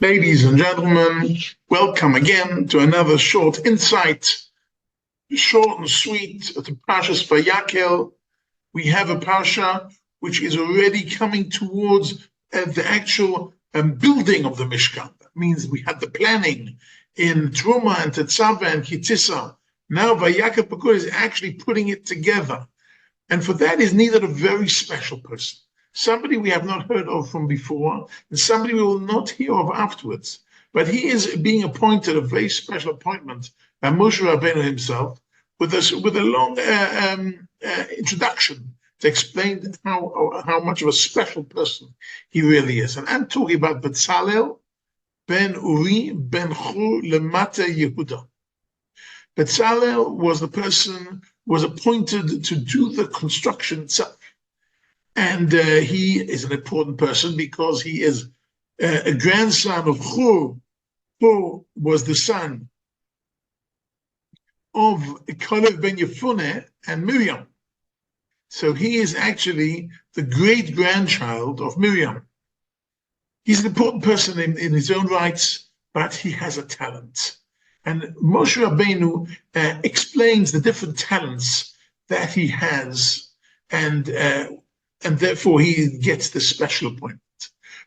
Ladies and gentlemen, welcome again to another short insight, short and sweet, to Parshas Vayakel. We have a parsha which is already coming towards the actual building of the Mishkan. That means we had the planning in Truma and Tetzaveh and Kitissa. Now Vayakel Pakur is actually putting it together. And for that is needed a very special person. Somebody we have not heard of from before, and somebody we will not hear of afterwards. But he is being appointed, a very special appointment by Moshe Rabbeinu himself, with a long introduction to explain how much of a special person he really is. And I'm talking about Bezalel ben Uri ben Chur Lemata Yehuda. Bezalel was the person who was appointed to do the construction itself. And he is an important person because he is a grandson of Chur, who was the son of Kalev ben Yefuneh and Miriam. So he is actually the great-grandchild of Miriam. He's an important person in his own rights, but he has a talent. And Moshe Rabbeinu explains the different talents that he has, and therefore he gets this special appointment.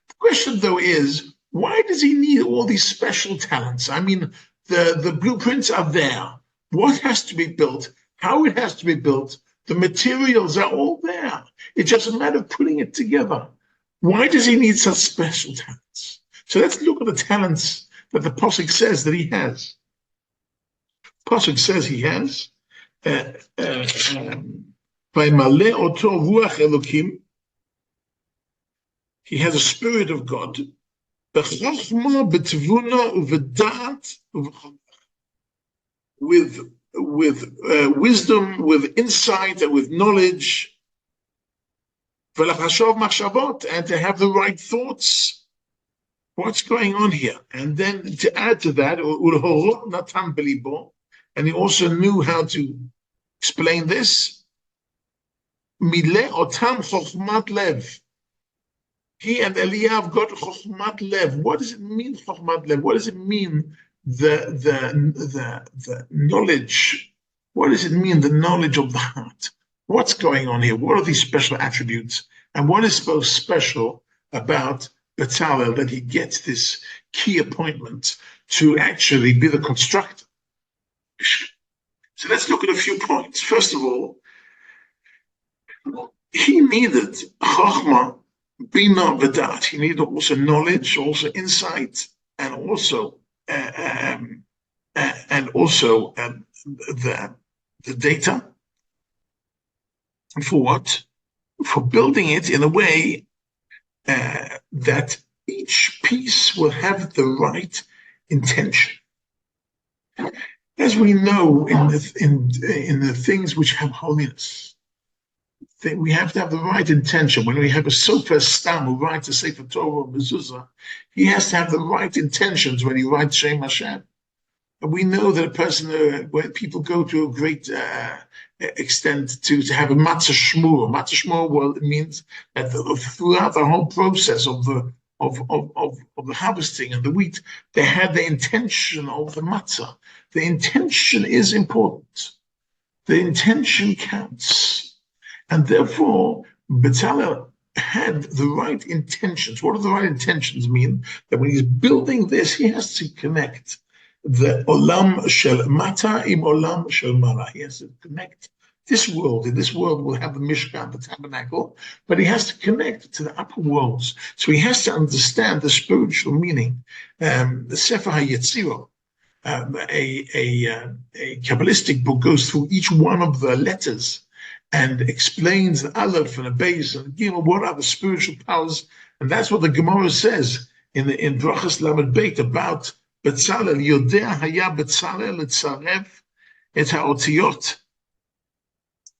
The question, though, is, why does he need all these special talents? I mean, the blueprints are there. What has to be built, how it has to be built, the materials are all there. It's just a matter of putting it together. Why does he need such special talents? So let's look at the talents that the Pasuk says that he has. Pasuk says he has he has a spirit of God, with wisdom, with insight, and with knowledge, and to have the right thoughts. What's going on here? And then to add to that, and he also knew how to explain this. Mile otam chokhmat lev. He and Eliyav got chokhmat lev. What does it mean, chokhmat lev? What does it mean, the knowledge? What does it mean, the knowledge of the heart? What's going on here? What are these special attributes? And what is so special about Bezalel that he gets this key appointment to actually be the constructor? So let's look at a few points. First of all, he needed Chachma, Bina, V'dat. He needed also knowledge, also insight, and also the data. For what? For building it in a way that each piece will have the right intention. As we know in the things which have holiness, we have to have the right intention. When we have a sofer stam who writes a sefer Torah or mezuzah, he has to have the right intentions when he writes Shem Hashem. And we know that a person, when people go to a great extent to have a matzah shmur. Matzah shmur, well, it means that throughout the whole process of the harvesting and the wheat, they had the intention of the matzah. The intention is important. The intention counts. And therefore, Bezalel had the right intentions. What do the right intentions mean? That when he's building this, he has to connect the olam shel mata im olam shel mala. He has to connect this world. In this world, we'll have the Mishkan, the tabernacle, but he has to connect to the upper worlds. So he has to understand the spiritual meaning. The Sefer HaYetzirah, a Kabbalistic book, goes through each one of the letters and explains the Aleph and the Beis and the Gimel, what are the spiritual powers. And that's what the Gemara says in Brachas Lamed Beit about Bezalel. Yodea haya Bezalel etzarev et haotiyot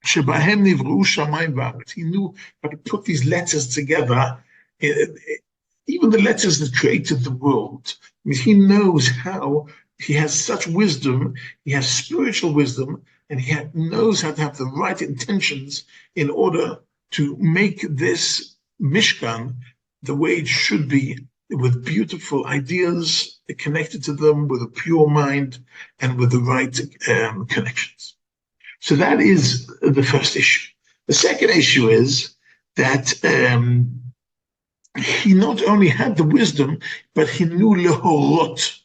shebahem nivru shamayim v'aretz. He knew how to put these letters together, even the letters that created the world. I mean, he knows how. He has such wisdom. He has spiritual wisdom, and he knows how to have the right intentions in order to make this Mishkan the way it should be with beautiful ideas connected to them, with a pure mind, and with the right connections. So that is the first issue. The second issue is that he not only had the wisdom, but he knew lehorot.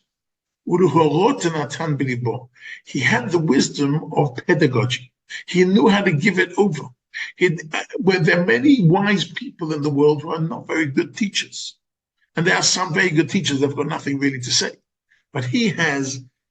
He had the wisdom of pedagogy. He knew how to give it over. Where there are many wise people in the world who are not very good teachers. And there are some very good teachers that have got nothing really to say. But he had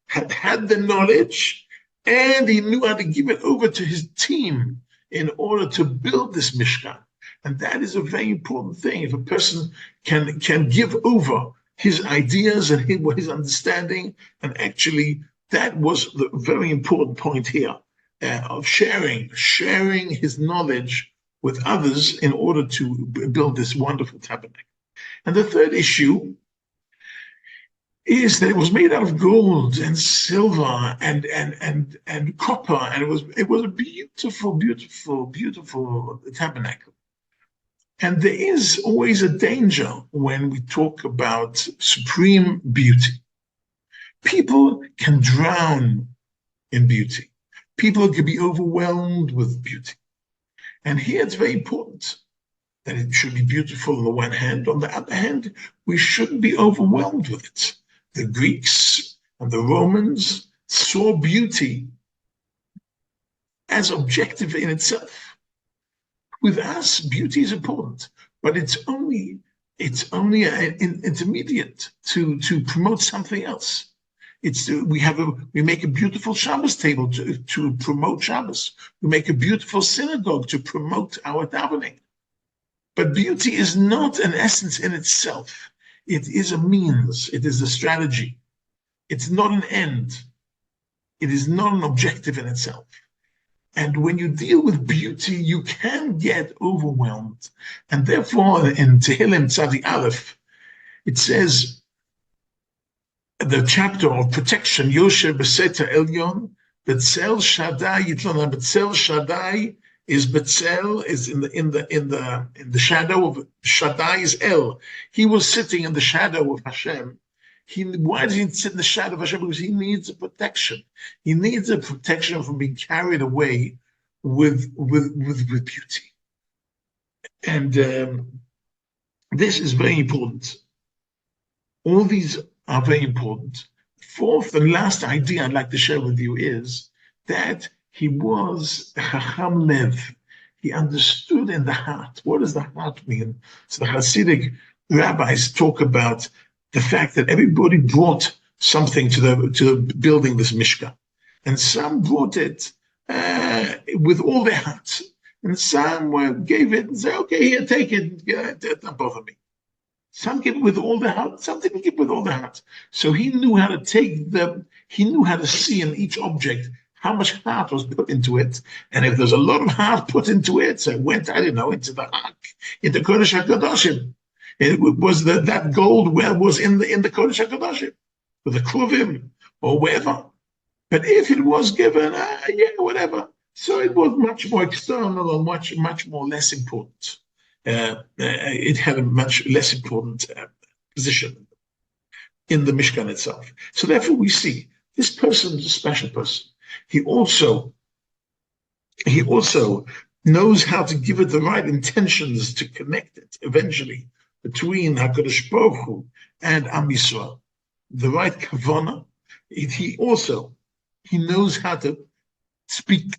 the knowledge, and he knew how to give it over to his team in order to build this Mishkan. And that is a very important thing. If a person can give over his ideas and his understanding, and actually that was the very important point here of sharing his knowledge with others in order to build this wonderful tabernacle. And the third issue is that it was made out of gold and silver and copper, and it was a beautiful, beautiful, beautiful tabernacle. And there is always a danger when we talk about supreme beauty. People can drown in beauty. People can be overwhelmed with beauty. And here it's very important that it should be beautiful on the one hand. On the other hand, we shouldn't be overwhelmed with it. The Greeks and the Romans saw beauty as objective in itself. With us, beauty is important, but it's only an intermediate to promote something else. We make a beautiful Shabbos table to promote Shabbos. We make a beautiful synagogue to promote our davening. But beauty is not an essence in itself. It is a means. It is a strategy. It's not an end. It is not an objective in itself. And when you deal with beauty, you can get overwhelmed. And therefore, in Tehillim Tzadi Aleph, it says, the chapter of protection, Yosher B'Seta Elyon, Betzel Shaddai Yitlona. Betzel Shaddai is Betzel is in the shadow of Shaddai is El. He was sitting in the shadow of Hashem. Why does he sit in the shadow of Hashem? Because he needs a protection. He needs a protection from being carried away with beauty. And this is very important. All these are very important. Fourth and last idea I'd like to share with you is that he was a Chacham Lev. He understood in the heart. What does the heart mean? So the Hasidic rabbis talk about the fact that everybody brought something to building this Mishkan. And some brought it with all their hearts. And some gave it and said, okay, here, take it. Don't bother me. Some gave it with all their heart. Some didn't give it with all their heart. So he knew how to he knew how to see in each object how much heart was put into it. And if there's a lot of heart put into it, so it went, I don't know, into the Ark, into Kodesh HaKadoshim. It was that gold was in the Kodesh HaKadoshim, with the Kruvim, or wherever. But if it was given, whatever. So it was much more external and much more less important. It had a much less important position in the Mishkan itself. So therefore we see this person is a special person. He also knows how to give it the right intentions to connect it eventually between HaKadosh Baruch Hu and Am Yisrael, the right kavanah. He knows how to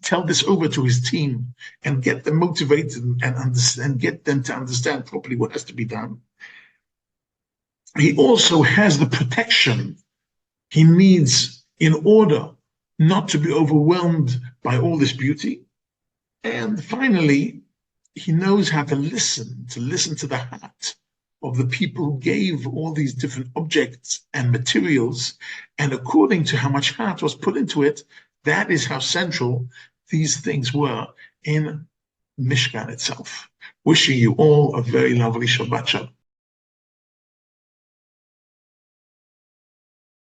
tell this over to his team and get them motivated and get them to understand properly what has to be done. He also has the protection he needs in order not to be overwhelmed by all this beauty. And finally, he knows how to listen to the heart of the people who gave all these different objects and materials. And according to how much heart was put into it, that is how central these things were in Mishkan itself. Wishing you all a very lovely Shabbat Shalom.